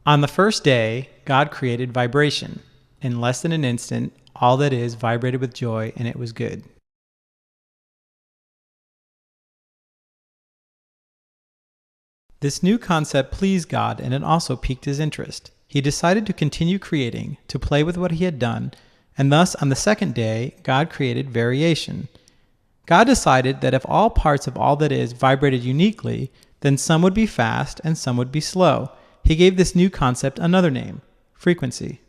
On the first day, God created vibration. In less than an instant, all that is vibrated with joy, and it was good. This new concept pleased God, and it also piqued his interest. He decided to continue creating, to play with what he had done, and thus on the second day, God created variation. God decided that if all parts of all that is vibrated uniquely, then some would be fast and some would be slow. He gave this new concept another name, frequency.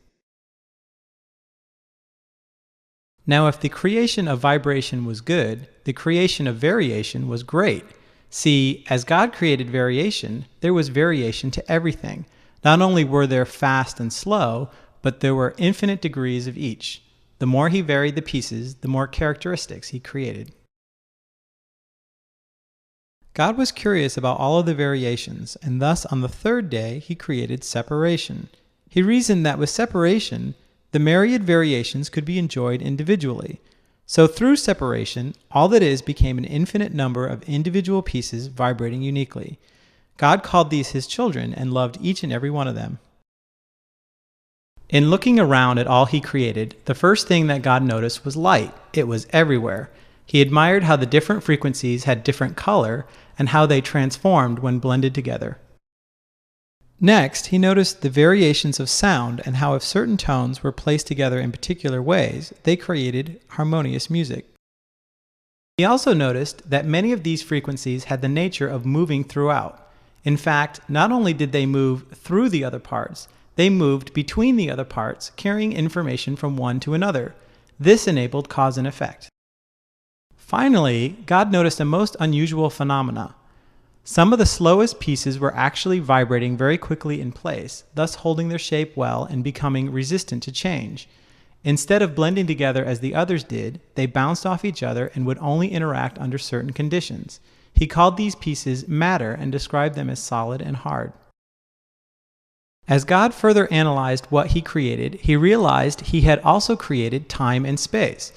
Now, if the creation of vibration was good, the creation of variation was great. See, as God created variation, there was variation to everything. Not only were there fast and slow, but there were infinite degrees of each. The more he varied the pieces, the more characteristics he created. God was curious about all of the variations, and thus on the third day he created separation. He reasoned that with separation, the myriad variations could be enjoyed individually. So through separation, all that is became an infinite number of individual pieces vibrating uniquely. God called these his children and loved each and every one of them. In looking around at all he created, the first thing that God noticed was light. It was everywhere. He admired how the different frequencies had different color and how they transformed when blended together. Next, he noticed the variations of sound and how if certain tones were placed together in particular ways, they created harmonious music. He also noticed that many of these frequencies had the nature of moving throughout. In fact, not only did they move through the other parts, they moved between the other parts, carrying information from one to another. This enabled cause and effect. Finally, God noticed a most unusual phenomena. Some of the slowest pieces were actually vibrating very quickly in place, thus holding their shape well and becoming resistant to change. Instead of blending together as the others did, they bounced off each other and would only interact under certain conditions. He called these pieces matter and described them as solid and hard. As God further analyzed what he created, he realized he had also created time and space.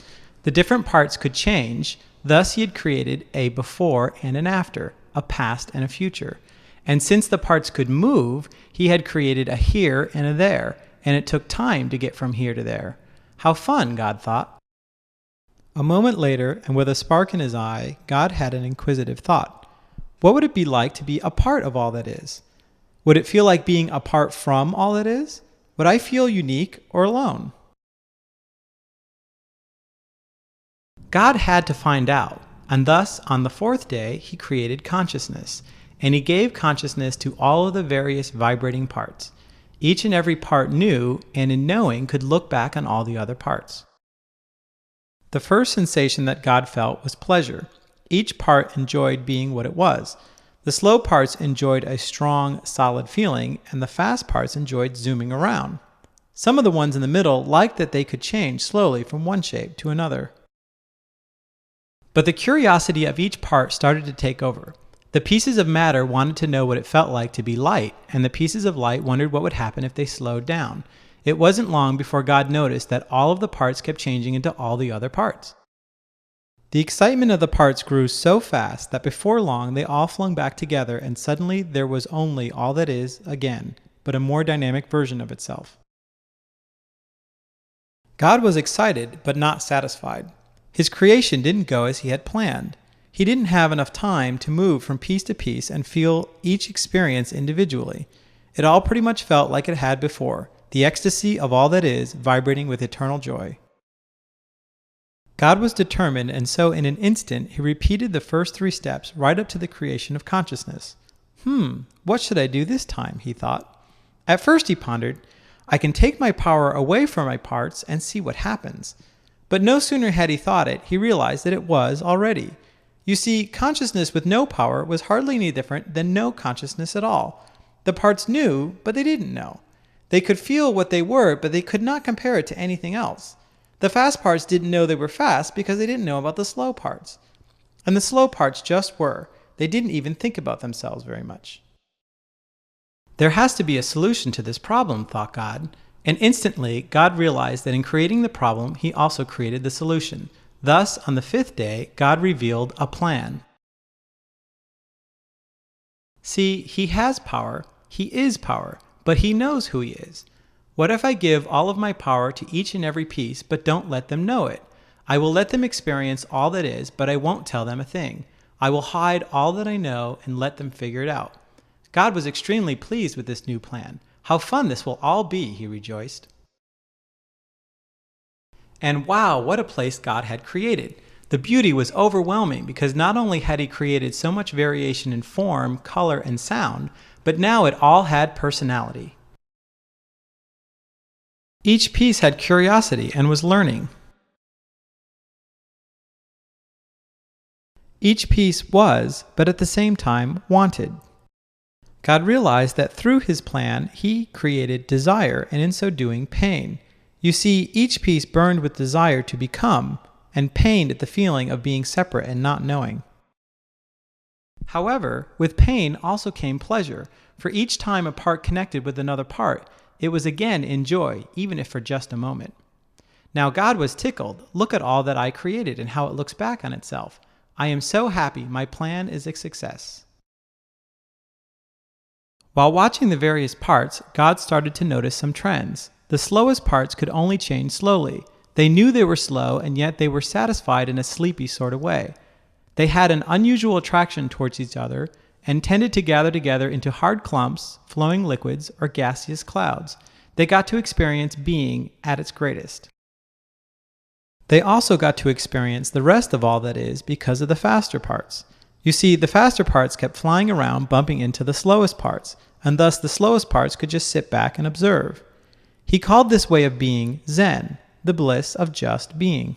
The different parts could change, thus he had created a before and an after, a past and a future. And since the parts could move, he had created a here and a there, and it took time to get from here to there. How fun, God thought. A moment later, and with a spark in his eye, God had an inquisitive thought. What would it be like to be a part of all that is? Would it feel like being apart from all that is? Would I feel unique or alone? God had to find out, and thus on the fourth day he created consciousness, and he gave consciousness to all of the various vibrating parts. Each and every part knew, and in knowing could look back on all the other parts. The first sensation that God felt was pleasure. Each part enjoyed being what it was. The slow parts enjoyed a strong, solid feeling, and the fast parts enjoyed zooming around. Some of the ones in the middle liked that they could change slowly from one shape to another. But the curiosity of each part started to take over. The pieces of matter wanted to know what it felt like to be light, and the pieces of light wondered what would happen if they slowed down. It wasn't long before God noticed that all of the parts kept changing into all the other parts. The excitement of the parts grew so fast that before long they all flung back together, and suddenly there was only all that is again, but a more dynamic version of itself. God was excited, but not satisfied. His creation didn't go as he had planned. He didn't have enough time to move from piece to piece and feel each experience individually. It all pretty much felt like it had before, the ecstasy of all that is vibrating with eternal joy. God was determined, and so in an instant he repeated the first 3 steps right up to the creation of consciousness. What should I do this time, he thought. At first he pondered, I can take my power away from my parts and see what happens. But no sooner had he thought it, he realized that it was already. You see, consciousness with no power was hardly any different than no consciousness at all. The parts knew, but they didn't know. They could feel what they were, but they could not compare it to anything else. The fast parts didn't know they were fast because they didn't know about the slow parts. And the slow parts just were. They didn't even think about themselves very much. There has to be a solution to this problem, thought God. And instantly, God realized that in creating the problem, he also created the solution. Thus, on the 5th day, God revealed a plan. See, he has power. He is power. but he knows who he is. What if I give all of my power to each and every piece, but don't let them know it? I will let them experience all that is, but I won't tell them a thing. I will hide all that I know and let them figure it out. God was extremely pleased with this new plan. How fun this will all be, he rejoiced. And wow, what a place God had created. The beauty was overwhelming because not only had he created so much variation in form, color, and sound, but now it all had personality. Each piece had curiosity and was learning. Each piece was, but at the same time, wanted. God realized that through his plan, he created desire, and in so doing, pain. You see, each piece burned with desire to become, and pained at the feeling of being separate and not knowing. However, with pain also came pleasure, for each time a part connected with another part, it was again in joy, even if for just a moment. Now God was tickled. Look at all that I created and how it looks back on itself. I am so happy my plan is a success. While watching the various parts, God started to notice some trends. The slowest parts could only change slowly. They knew they were slow, and yet they were satisfied in a sleepy sort of way. They had an unusual attraction towards each other and tended to gather together into hard clumps, flowing liquids, or gaseous clouds. They got to experience being at its greatest. They also got to experience the rest of all that is because of the faster parts. You see, the faster parts kept flying around, bumping into the slowest parts, and thus the slowest parts could just sit back and observe. He called this way of being Zen, the bliss of just being.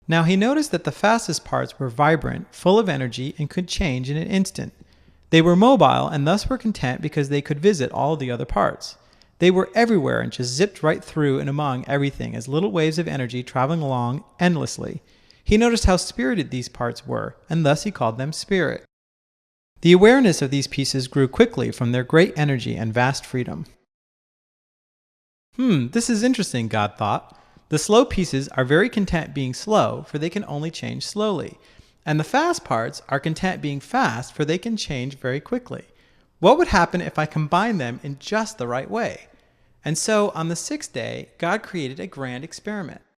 Now he noticed that the fastest parts were vibrant, full of energy, and could change in an instant. They were mobile and thus were content because they could visit all the other parts. They were everywhere and just zipped right through and among everything as little waves of energy traveling along endlessly. He noticed how spirited these parts were, and thus he called them spirit. The awareness of these pieces grew quickly from their great energy and vast freedom. This is interesting, God thought. The slow pieces are very content being slow, for they can only change slowly. And the fast parts are content being fast, for they can change very quickly. What would happen if I combined them in just the right way? And so, on the sixth day, God created a grand experiment.